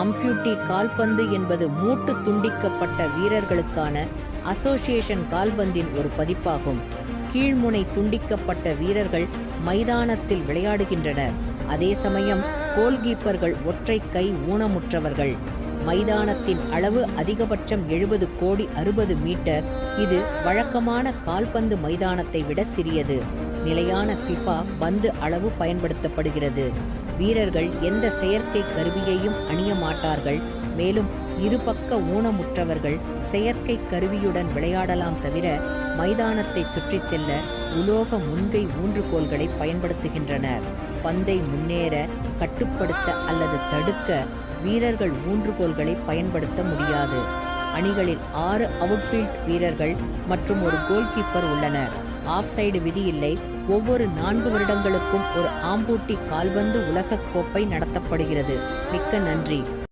அம்பியூட்டி கால்பந்து என்பது மூட்டு துண்டிக்கப்பட்ட வீரர்களுக்கான அசோசியேஷன் கால்பந்தின் ஒரு பதிப்பாகும். கீழ்முனை துண்டிக்கப்பட்ட வீரர்கள் மைதானத்தில் விளையாடுகின்றனர். அதே சமயம் கோல்கீப்பர்கள் ஒற்றை கை ஊனமுற்றவர்கள். மைதானத்தின் அளவு அதிகபட்சம் 70 கோடி 60 மீட்டர். இது வழக்கமான கால்பந்து மைதானத்தை விட சிறியது. நிலையான ஃபிஃபா பந்து அளவு பயன்படுத்தப்படுகிறது. வீரர்கள் எந்த செயற்கை கருவியையும் அணிய மாட்டார்கள். மேலும் இருபக்க ஊனமுற்றவர்கள் செயற்கை கருவியுடன் விளையாடலாம். தவிர மைதானத்தை சுற்றி செல்ல உலோக முன்கை ஊன்றுகோல்களை பயன்படுத்துகின்றனர். பந்தை முன்னேற, கட்டுப்படுத்த அல்லது தடுக்க வீரர்கள் ஊன்றுகோல்களை பயன்படுத்த முடியாது. அணிகளில் 6 அவுட்ஃபீல்ட் வீரர்கள் மற்றும் ஒரு கோல்கீப்பர் உள்ளனர். ஆஃப்சைடு விதி இல்லை. ஒவ்வொரு 4 வருடங்களுக்கும் ஒரு ஆம்பூட்டி கால்பந்து உலகக் கோப்பை நடத்தப்படுகிறது. மிக்க நன்றி.